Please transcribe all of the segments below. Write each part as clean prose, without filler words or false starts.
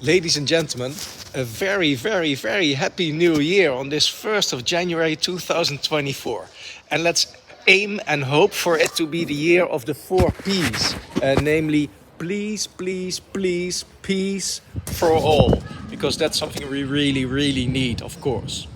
Ladies and gentlemen, a very, very, very happy new year on this 1st of January 2024. And let's aim and hope for it to be the year of the 4 P's, namely please, please, please, peace for all, because that's something we really, really need, of course.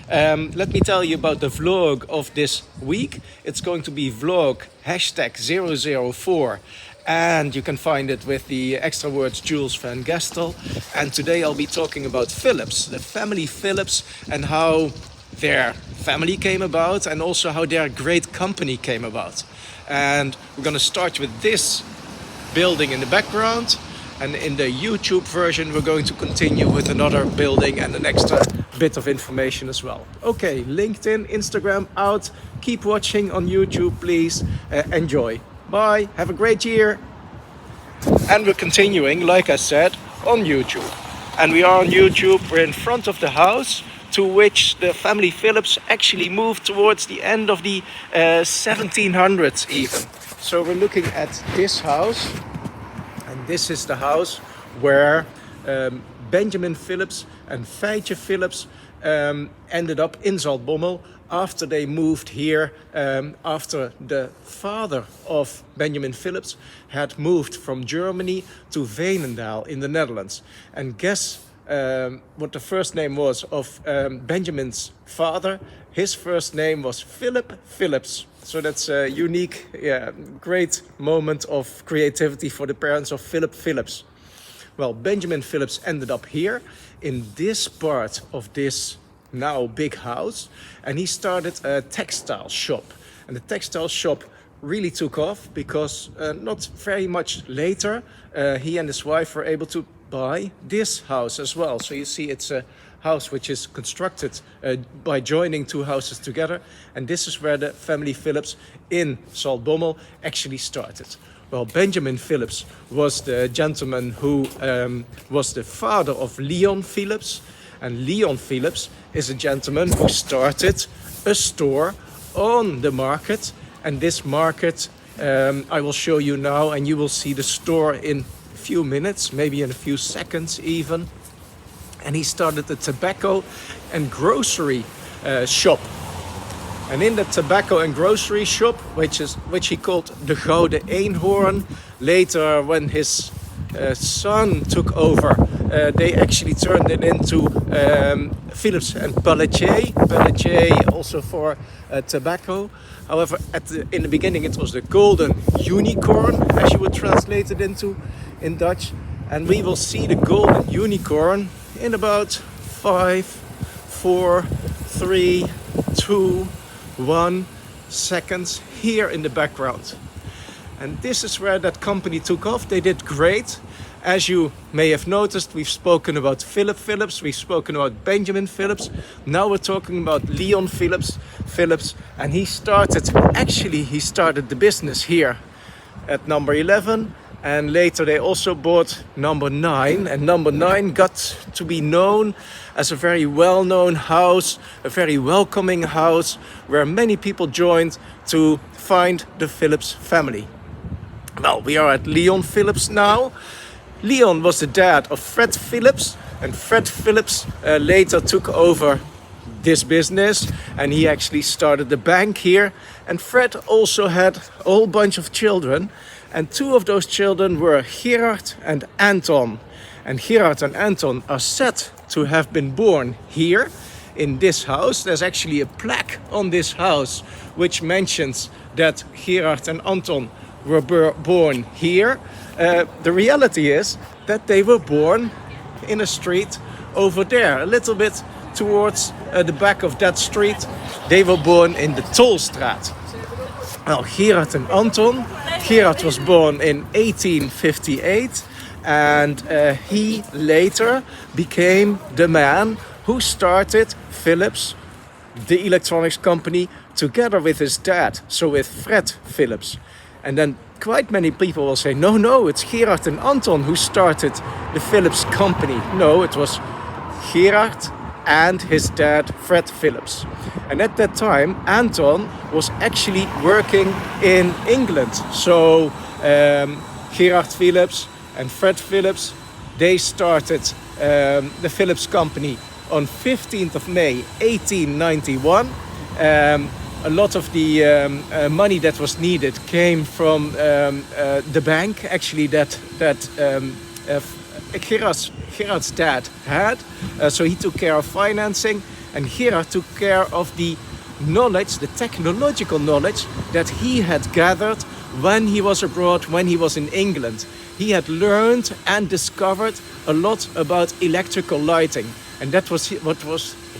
Let me tell you about the vlog of this week. It's going to be vlog #004. And you can find it with the extra words Jules van Gestel. And today I'll be talking about Philips, the family Philips, and how their family came about and also how their great company came about. And we're going to start with this building in the background. And in the YouTube version, we're going to continue with another building and an extra bit of information as well. Okay, LinkedIn, Instagram out. Keep watching on YouTube, please. Enjoy. Bye, have a great year. And we're continuing, like I said, on YouTube. And we are on YouTube, we're in front of the house to which the family Philips actually moved towards the end of the 1700s even. So we're looking at this house, and this is the house where Benjamin Philips and Feitje Philips ended up in Zaltbommel after they moved here, after the father of Benjamin Philips had moved from Germany to Veenendaal in the Netherlands. And guess what the first name was of Benjamin's father? His first name was Philip Philips. So that's a unique, great moment of creativity for the parents of Philip Philips. Well, Benjamin Philips ended up here in this part of this now big house, and he started a textile shop. And the textile shop really took off because not very much later he and his wife were able to buy this house as well. So you see, it's a house which is constructed by joining two houses together, and this is where the family Philips in Zaltbommel actually started. Well, Benjamin Philips was the gentleman who was the father of Leon Philips. And Leon Philips is a gentleman who started a store on the market. And this market I will show you now, and you will see the store in a few minutes, maybe in a few seconds even. And he started a tobacco and grocery shop. And in the tobacco and grocery shop, which he called the Gouden Eenhoorn, later when his son took over, they actually turned it into Philips and Pelletier also for tobacco. However, in the beginning it was the Golden Unicorn, as you would translate it into in Dutch. And we will see the Golden Unicorn in about 5, 4, 3, 2, 1 seconds here in the background. And this is where that company took off. They did great. As you may have noticed, we've spoken about Philip Philips, we've spoken about Benjamin Philips. Now we're talking about Leon Philips, and he started the business here at number 11. And later they also bought number 9, and number 9 got to be known as a very well-known house, a very welcoming house, where many people joined to find the Philips family. Well, we are at Leon Philips now. Leon was the dad of Fred Philips, and Fred Philips later took over this business, and he actually started the bank here. And Fred also had a whole bunch of children, and 2 of those children were Gerard and Anton. And Gerard and Anton are said to have been born here in this house. There's actually a plaque on this house which mentions that Gerard and Anton were born here. The reality is that they were born in a street over there, a little bit towards the back of that street. They were born in the Tolstraat. Well, Gerard and Anton. Gerard was born in 1858, and he later became the man who started Philips, the electronics company, together with his dad, so with Fred Philips. And then quite many people will say, no, it's Gerard and Anton who started the Philips company. No, it was Gerard and his dad, Fred Philips. And at that time, Anton was actually working in England. So Gerard Philips and Fred Philips They started the Philips company on 15th of May 1891. A lot of the money that was needed came from the bank, actually, that Gerard's dad had. So he took care of financing, and Gerard took care of the knowledge, the technological knowledge that he had gathered when he was abroad, when he was in England. He had learned and discovered a lot about electrical lighting, and that was what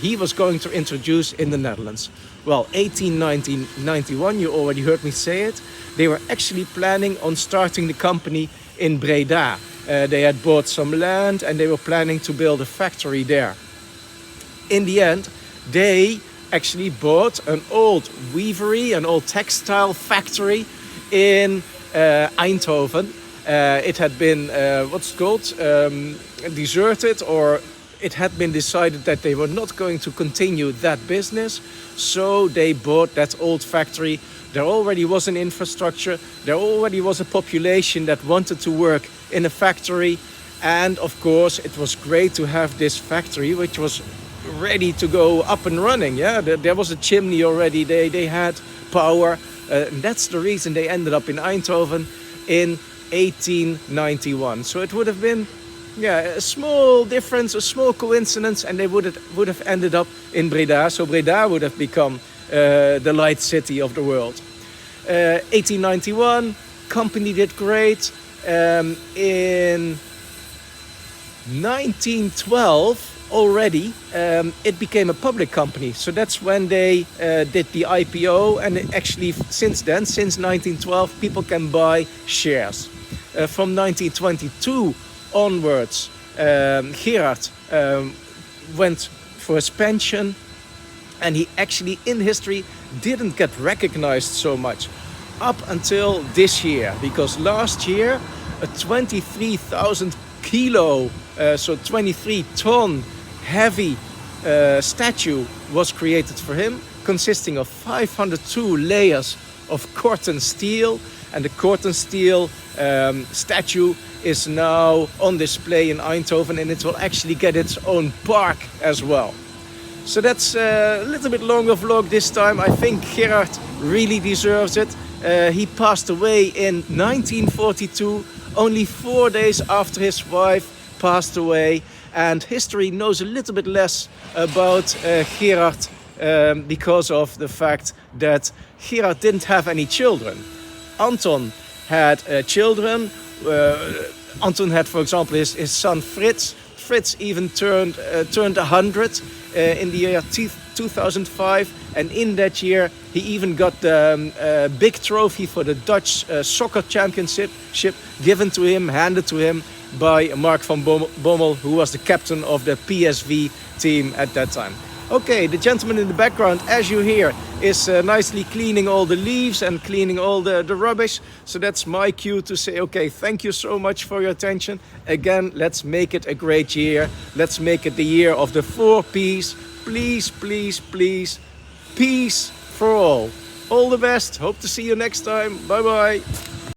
he was going to introduce in the Netherlands. Well, 1891, you already heard me say it, they were actually planning on starting the company in Breda. They had bought some land and they were planning to build a factory there. In the end, they actually bought an old weavery, an old textile factory in Eindhoven. It had been, deserted, or it had been decided that they were not going to continue that business. So they bought that old factory. There already was an infrastructure. There already was a population that wanted to work in a factory. And of course, it was great to have this factory, which was ready to go up and running. Yeah, there was a chimney already. They had power. And that's the reason they ended up in Eindhoven in 1891. So it would have been, a small difference, a small coincidence, and they would have ended up in Breda. So Breda would have become the light city of the world. 1891, company did great. In 1912 already, it became a public company. So that's when they did the IPO, and actually since then, since 1912, people can buy shares. From 1922 onwards, Gerard went for his pension, and he actually in history didn't get recognized so much up until this year, because last year a 23,000 kilo, so 23 ton heavy statue was created for him, consisting of 502 layers of corten steel, and the corten steel statue is now on display in Eindhoven, and it will actually get its own park as well. So that's a little bit longer vlog this time. I think Gerard really deserves it. He passed away in 1942, only 4 days after his wife passed away, and history knows a little bit less about Gerard because of the fact that Gerard didn't have any children. Anton had children. Anton had, for example, his son Fritz. Fritz even turned 100 in the year 2005, and in that year he even got the big trophy for the Dutch soccer championship handed to him by Mark van Bommel, who was the captain of the PSV team at that time. Okay, the gentleman in the background, as you hear, is nicely cleaning all the leaves and cleaning all the rubbish. So that's my cue to say, okay, thank you so much for your attention. Again, let's make it a great year. Let's make it the year of the 4 Ps. Please, please, please, peace for all. All the best. Hope to see you next time. Bye-bye.